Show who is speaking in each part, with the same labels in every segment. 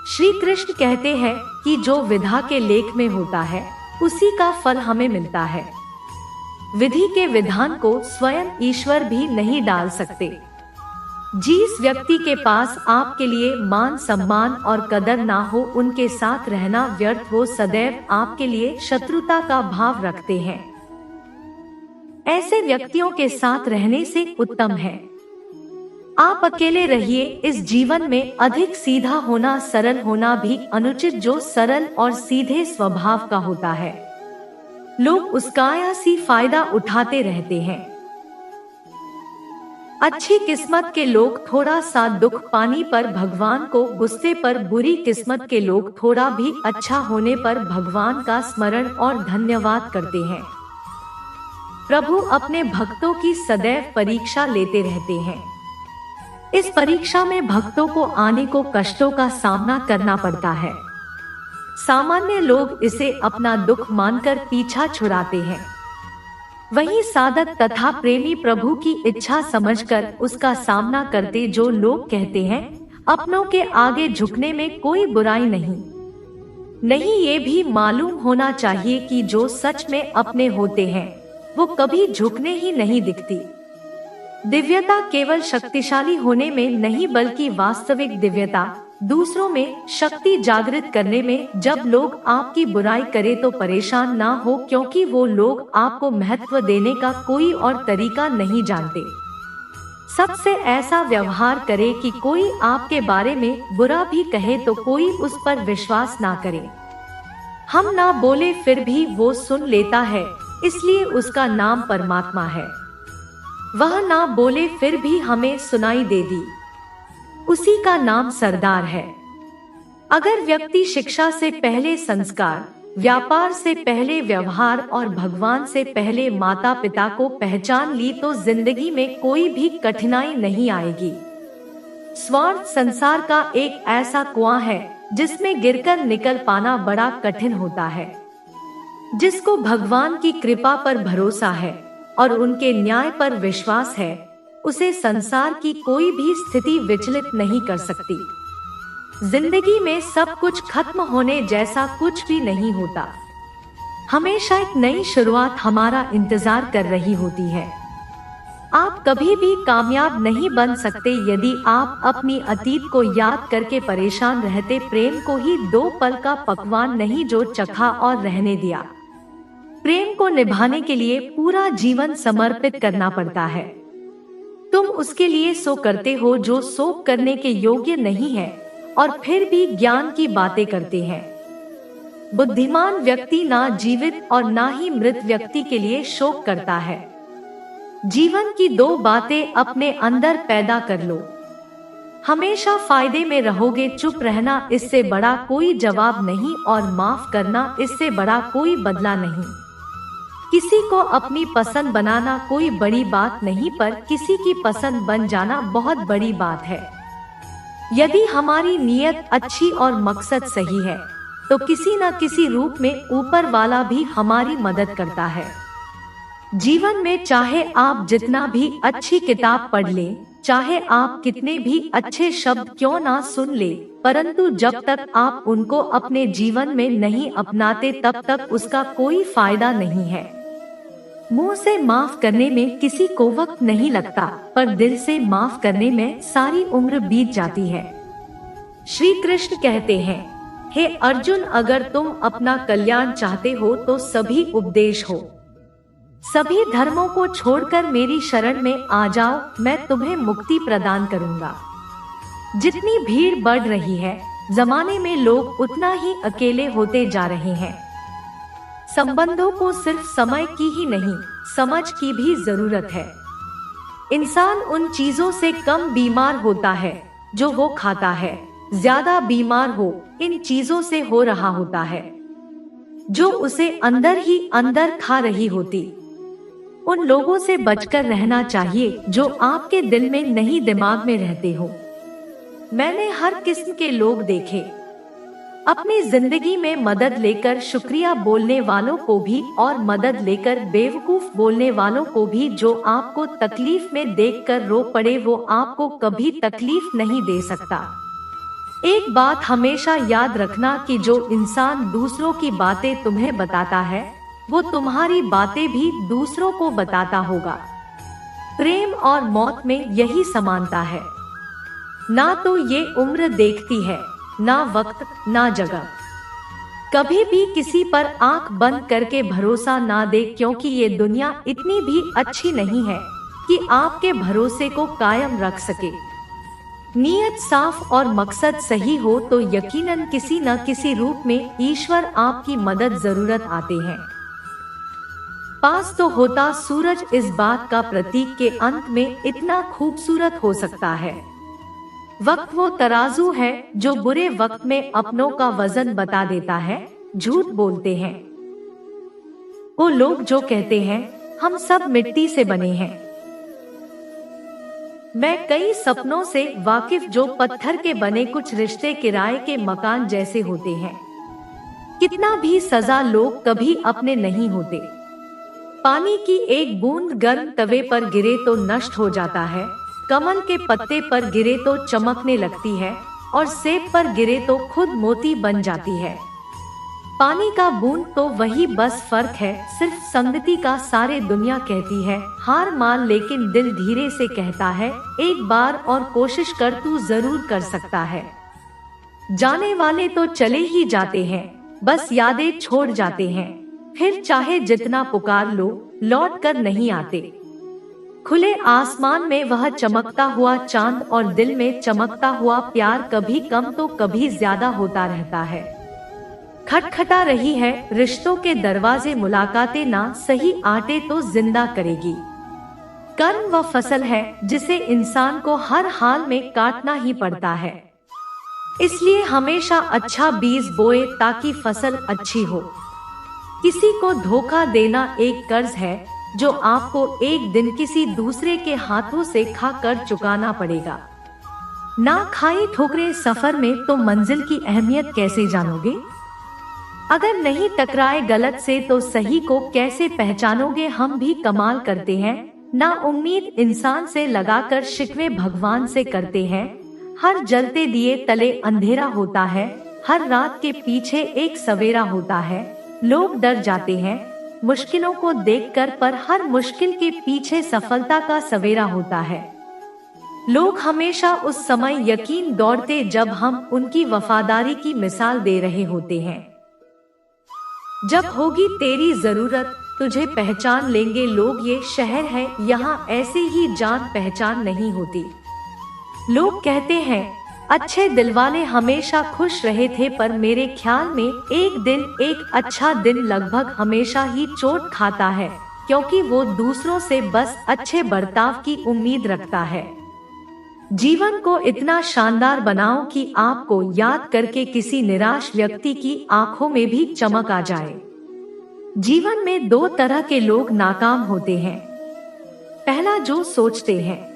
Speaker 1: श्री कृष्ण कहते हैं कि जो विधा के लेख में होता है उसी का फल हमें मिलता है। विधि के विधान को स्वयं ईश्वर भी नहीं डाल सकते। जिस व्यक्ति के पास आपके लिए मान सम्मान और कदर ना हो, उनके साथ रहना व्यर्थ। वो सदैव आपके लिए शत्रुता का भाव रखते हैं। ऐसे व्यक्तियों के साथ रहने से उत्तम है आप अकेले रहिए। इस जीवन में अधिक सीधा होना, सरल होना भी अनुचित। जो सरल और सीधे स्वभाव का होता है, लोग उसका आयासी फायदा उठाते रहते हैं। अच्छी किस्मत के लोग थोड़ा सा दुख पाने पर भगवान को गुस्से पर, बुरी किस्मत के लोग थोड़ा भी अच्छा होने पर भगवान का स्मरण और धन्यवाद करते हैं। प्रभु अपने भक्तों की सदैव परीक्षा लेते रहते हैं। इस परीक्षा में भक्तों को आने को कष्टों का सामना करना पड़ता है। सामान्य लोग इसे अपना दुख मानकर पीछा छुड़ाते हैं, वहीं साधक तथा प्रेमी प्रभु की इच्छा समझकर उसका सामना करते। जो लोग कहते हैं अपनों के आगे झुकने में कोई बुराई नहीं, ये भी मालूम होना चाहिए कि जो सच में अपने होते हैं वो कभी झुकने ही नहीं दिखती। दिव्यता केवल शक्तिशाली होने में नहीं, बल्कि वास्तविक दिव्यता दूसरों में शक्ति जागृत करने में। जब लोग आपकी बुराई करें तो परेशान ना हो, क्योंकि वो लोग आपको महत्व देने का कोई और तरीका नहीं जानते। सबसे ऐसा व्यवहार करे कि कोई आपके बारे में बुरा भी कहे तो कोई उस पर विश्वास ना करे। हम ना बोले फिर भी वो सुन लेता है, इसलिए उसका नाम परमात्मा है। वह ना बोले फिर भी हमें सुनाई दे दी, उसी का नाम सरदार है। अगर व्यक्ति शिक्षा से पहले संस्कार, व्यापार से पहले व्यवहार और भगवान से पहले माता पिता को पहचान ली तो जिंदगी में कोई भी कठिनाई नहीं आएगी। स्वार्थ संसार का एक ऐसा कुआं है जिसमें गिरकर निकल पाना बड़ा कठिन होता है। जिसको भगवान की कृपा पर भरोसा है और उनके न्याय पर विश्वास है, उसे संसार की कोई भी स्थिति विचलित नहीं कर सकती। जिंदगी में सब कुछ खत्म होने जैसा कुछ भी नहीं होता। हमेशा एक नई शुरुआत हमारा इंतजार कर रही होती है। आप कभी भी कामयाब नहीं बन सकते यदि आप अपनी अतीत को याद करके परेशान रहते। प्रेम को ही 2 पल का पकवान नहीं जो चखा और रहने दिया। प्रेम को निभाने के लिए पूरा जीवन समर्पित करना पड़ता है। तुम उसके लिए सो करते हो जो शोक करने के योग्य नहीं है, और फिर भी ज्ञान की बातें करते हैं। बुद्धिमान व्यक्ति ना जीवित और ना ही मृत व्यक्ति के लिए शोक करता है। जीवन की 2 बातें अपने अंदर पैदा कर लो, हमेशा फायदे में रहोगे। चुप रहना इससे बड़ा कोई जवाब नहीं, और माफ करना इससे बड़ा कोई बदला नहीं। किसी को अपनी पसंद बनाना कोई बड़ी बात नहीं, पर किसी की पसंद बन जाना बहुत बड़ी बात है। यदि हमारी नीयत अच्छी और मकसद सही है तो किसी न किसी रूप में ऊपर वाला भी हमारी मदद करता है। जीवन में चाहे आप जितना भी अच्छी किताब पढ़ लें, चाहे आप कितने भी अच्छे शब्द क्यों ना सुन ले, परंतु जब तक आप उनको अपने जीवन में नहीं अपनाते तब तक उसका कोई फायदा नहीं है। मुंह से माफ करने में किसी को वक्त नहीं लगता, पर दिल से माफ करने में सारी उम्र बीत जाती है। श्री कृष्ण कहते हैं, हे अर्जुन, अगर तुम अपना कल्याण चाहते हो तो सभी उपदेश हो, सभी धर्मों को छोड़कर मेरी शरण में आ जाओ, मैं तुम्हें मुक्ति प्रदान करूंगा। जितनी भीड़ बढ़ रही है जमाने में, लोग उतना ही अकेले होते जा रहे हैं। संबंधों को सिर्फ समय की ही नहीं, समझ की भी जरूरत है। इंसान उन चीजों से कम बीमार होता है जो वो खाता है, ज्यादा बीमार हो इन चीजों से हो रहा होता है जो उसे अंदर ही अंदर खा रही होती। उन लोगों से बचकर रहना चाहिए जो आपके दिल में नहीं, दिमाग में रहते हो। मैंने हर किस्म के लोग देखे, अपनी जिंदगी में मदद लेकर शुक्रिया बोलने वालों को भी और मदद लेकर बेवकूफ बोलने वालों को भी। जो आपको तकलीफ में देखकर रो पड़े वो आपको कभी तकलीफ नहीं दे सकता। एक बात हमेशा याद रखना कि जो इंसान दूसरों की बातें तुम्हें बताता है, वो तुम्हारी बातें भी दूसरों को बताता होगा। प्रेम और मौत में यही समानता है। ना तो ये उम्र देखती है, ना वक्त, ना जगह। कभी भी किसी पर आंख बंद करके भरोसा ना दे, क्योंकि ये दुनिया इतनी भी अच्छी नहीं है कि आपके भरोसे को कायम रख सके। नीयत साफ और मकसद सही हो तो यकीनन किसी न किसी रूप में ईश्वर आपकी मदद जरूरत आते हैं। पास तो होता सूरज इस बात का प्रतीक के अंत में इतना खूबसूरत हो सकता है। वक्त वो तराजू है जो बुरे वक्त में अपनों का वजन बता देता है। झूठ बोलते हैं वो लोग जो कहते हैं हम सब मिट्टी से बने हैं। मैं कई सपनों से वाकिफ जो पत्थर के बने कुछ रिश्ते किराए के मकान जैसे होते हैं। कितना भी सजा लोग कभी अपने नहीं होते। पानी की एक बूंद गर्म तवे पर गिरे तो नष्ट हो जाता है, कमल के पत्ते पर गिरे तो चमकने लगती है और सेब पर गिरे तो खुद मोती बन जाती है। पानी का बूंद तो वही बस फर्क है, सिर्फ संगति का। सारे दुनिया कहती है हार मान, लेकिन दिल धीरे से कहता है एक बार और कोशिश कर, तू जरूर कर सकता है। जाने वाले तो चले ही जाते हैं, बस यादें छोड़ जाते हैं, फिर चाहे जितना पुकार लो लौट कर नहीं आते। खुले आसमान में वह चमकता हुआ चांद और दिल में चमकता हुआ प्यार कभी कम तो कभी ज्यादा होता रहता है। खटखटा रही है रिश्तों के दरवाजे, मुलाकातें ना सही आटे तो जिंदा करेगी। कर्म वह फसल है जिसे इंसान को हर हाल में काटना ही पड़ता है। इसलिए हमेशा अच्छा बीज बोए ताकि फसल अच्छी हो। किसी को धोखा देना एक कर्ज है जो आपको एक दिन किसी दूसरे के हाथों से खा कर चुकाना पड़ेगा। ना खाई ठोकरें सफर में तो मंजिल की अहमियत कैसे जानोगे? अगर नहीं टकराए गलत से तो सही को कैसे पहचानोगे? हम भी कमाल करते हैं, ना उम्मीद इंसान से लगाकर शिकवे भगवान से करते हैं। हर जलते दिए तले अंधेरा होता है, हर रात के पीछे एक सवेरा होता है। लोग डर जाते हैं मुश्किलों को देखकर, पर हर मुश्किल के पीछे सफलता का सवेरा होता है। लोग हमेशा उस समय यकीन दौड़ते जब हम उनकी वफादारी की मिसाल दे रहे होते हैं। जब होगी तेरी जरूरत तुझे पहचान लेंगे लोग, ये शहर है यहाँ ऐसे ही जान पहचान नहीं होती। लोग कहते हैं अच्छे दिल वाले हमेशा खुश रहे थे, पर मेरे ख्याल में एक दिन एक अच्छा दिन लगभग हमेशा ही चोट खाता है, क्योंकि वो दूसरों से बस अच्छे बर्ताव की उम्मीद रखता है। जीवन को इतना शानदार बनाओ कि आपको याद करके किसी निराश व्यक्ति की आंखों में भी चमक आ जाए। जीवन में दो तरह के लोग नाकाम होते हैं। पहला जो सोचते हैं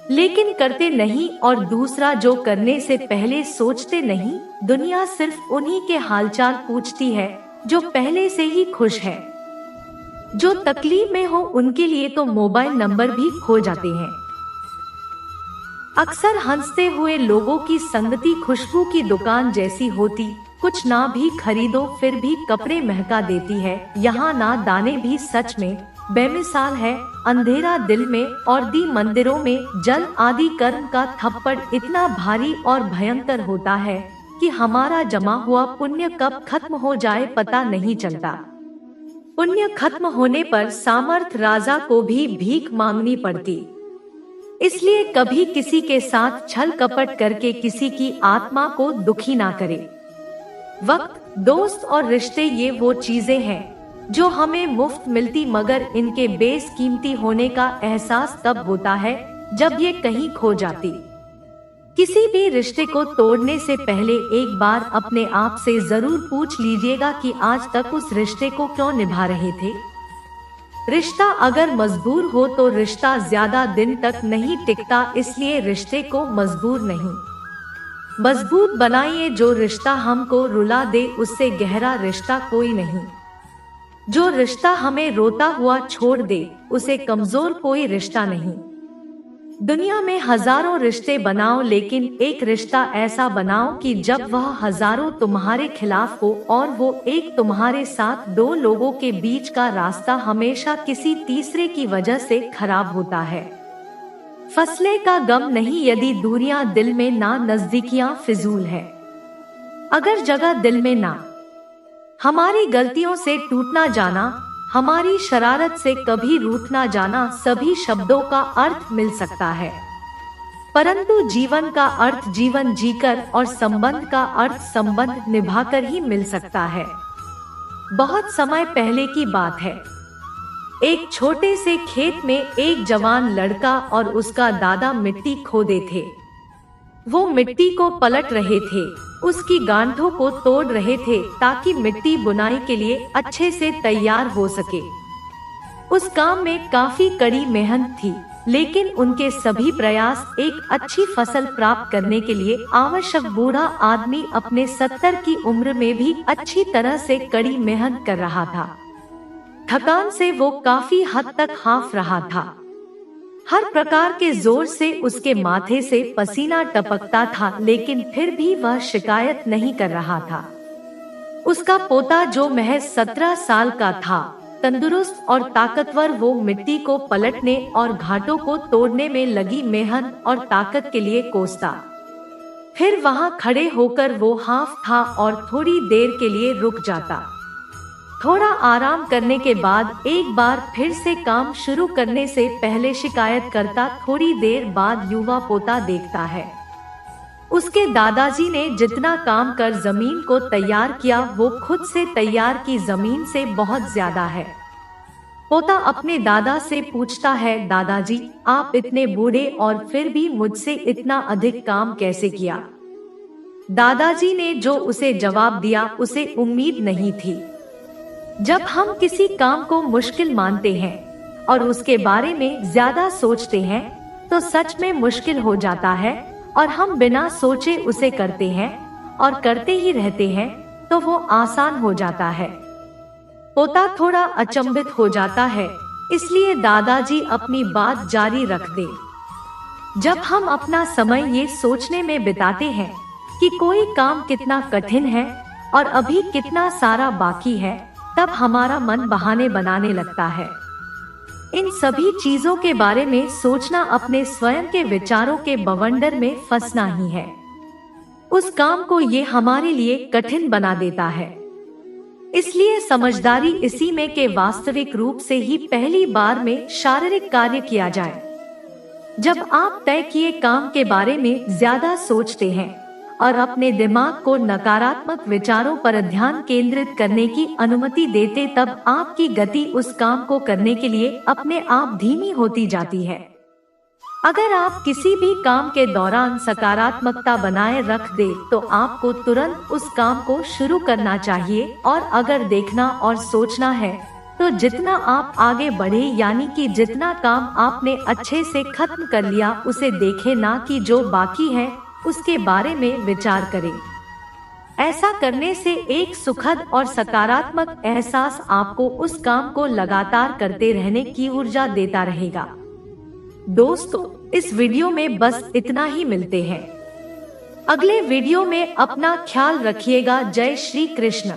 Speaker 1: लेकिन करते नहीं, और दूसरा जो करने से पहले सोचते नहीं। दुनिया सिर्फ उन्हीं के हालचाल पूछती है जो पहले से ही खुश है। जो तकलीफ में हो उनके लिए तो मोबाइल नंबर भी खो जाते हैं। अक्सर हंसते हुए लोगों की संगति खुशबू की दुकान जैसी होती, कुछ ना भी खरीदो फिर भी कपड़े महका देती है। यहाँ ना दाने भी सच में बेमिसाल है। अंधेरा दिल में और दी मंदिरों में जल आदि कर्म का थप्पड़ इतना भारी और भयंकर होता है कि हमारा जमा हुआ पुण्य कब खत्म हो जाए पता नहीं चलता। पुण्य खत्म होने पर सामर्थ राजा को भी भीख मांगनी पड़ती। इसलिए कभी किसी के साथ छल कपट करके किसी की आत्मा को दुखी ना करे। वक्त, दोस्त और रिश्ते ये वो चीजें हैं जो हमें मुफ्त मिलती, मगर इनके बेसकीमती होने का एहसास तब होता है जब ये कहीं खो जाती। किसी भी रिश्ते को तोड़ने से पहले एक बार अपने आप से जरूर पूछ लीजिएगा कि आज तक उस रिश्ते को क्यों निभा रहे थे। रिश्ता अगर मजबूर हो तो रिश्ता ज्यादा दिन तक नहीं टिकता, इसलिए रिश्ते को मजबूर नहीं मजबूत बनाइए। जो रिश्ता हमको रुला दे उससे गहरा रिश्ता कोई नहीं। जो रिश्ता हमें रोता हुआ छोड़ दे उसे कमजोर कोई रिश्ता नहीं। दुनिया में हजारों रिश्ते बनाओ, लेकिन एक रिश्ता ऐसा बनाओ कि जब वह हजारों तुम्हारे खिलाफ हो और वो एक तुम्हारे साथ, दो लोगों के बीच का रास्ता हमेशा किसी तीसरे की वजह से खराब होता है। फसले का गम नहीं यदि दूरियां दिल में ना, नजदीकियां फिजूल है अगर जगह दिल में ना। हमारी गलतियों से टूटना जाना, हमारी शरारत से कभी रूठ ना जाना, सभी शब्दों का अर्थ मिल सकता है, परंतु जीवन का अर्थ जीवन जीकर और संबंध का अर्थ संबंध निभाकर ही मिल सकता है। बहुत समय पहले की बात है। एक छोटे से खेत में एक जवान लड़का और उसका दादा मिट्टी खोदे थे। वो मिट्टी को पलट रहे थे, उसकी गांठों को तोड़ रहे थे ताकि मिट्टी बुनाई के लिए अच्छे से तैयार हो सके। उस काम में काफी कड़ी मेहनत थी, लेकिन उनके सभी प्रयास एक अच्छी फसल प्राप्त करने के लिए आवश्यक। बूढ़ा आदमी अपने 70 की उम्र में भी अच्छी तरह से कड़ी मेहनत कर रहा था। थकान से वो काफी हद तक हांफ रहा था। हर प्रकार के जोर से उसके माथे से पसीना टपकता था, लेकिन फिर भी वह शिकायत नहीं कर रहा था। उसका पोता जो महज 17 साल का था, तंदुरुस्त और ताकतवर, वो मिट्टी को पलटने और घाटों को तोड़ने में लगी मेहनत और ताकत के लिए कोसता। फिर वहां खड़े होकर वो हांफ था और थोड़ी देर के लिए रुक जाता। थोड़ा आराम करने के बाद एक बार फिर से काम शुरू करने से पहले शिकायत करता। थोड़ी देर बाद युवा पोता देखता है उसके दादाजी ने जितना काम कर जमीन को तैयार किया वो खुद से तैयार की जमीन से बहुत ज्यादा है। पोता अपने दादा से पूछता है, दादाजी आप इतने बूढ़े और फिर भी मुझसे इतना अधिक काम कैसे किया? दादाजी ने जो उसे जवाब दिया उसे उम्मीद नहीं थी। जब हम किसी काम को मुश्किल मानते हैं और उसके बारे में ज्यादा सोचते हैं तो सच में मुश्किल हो जाता है, और हम बिना सोचे उसे करते हैं और करते ही रहते हैं तो वो आसान हो जाता है। पोता थोड़ा अचंभित हो जाता है, इसलिए दादाजी अपनी बात जारी रख दे। जब हम अपना समय ये सोचने में बिताते हैं कि कोई काम कितना कठिन है और अभी कितना सारा बाकी है, तब हमारा मन बहाने बनाने लगता है। इन सभी चीजों के बारे में सोचना अपने स्वयं के विचारों के बवंडर में फंसना ही है। उस काम को ये हमारे लिए कठिन बना देता है। इसलिए समझदारी इसी में कि वास्तविक रूप से ही पहली बार में शारीरिक कार्य किया जाए। जब आप तय किए काम के बारे में ज्यादा सोचते हैं और अपने दिमाग को नकारात्मक विचारों पर ध्यान केंद्रित करने की अनुमति देते, तब आपकी गति उस काम को करने के लिए अपने आप धीमी होती जाती है। अगर आप किसी भी काम के दौरान सकारात्मकता बनाए रख दे तो आपको तुरंत उस काम को शुरू करना चाहिए, और अगर देखना और सोचना है तो जितना आप आगे बढ़े, यानी कि जितना काम आपने अच्छे से खत्म कर लिया उसे देखें, ना कि जो बाकी है उसके बारे में विचार करें। ऐसा करने से एक सुखद और सकारात्मक एहसास आपको उस काम को लगातार करते रहने की ऊर्जा देता रहेगा। दोस्तों, इस वीडियो में बस इतना ही। मिलते हैं अगले वीडियो में। अपना ख्याल रखिएगा। जय श्री कृष्ण।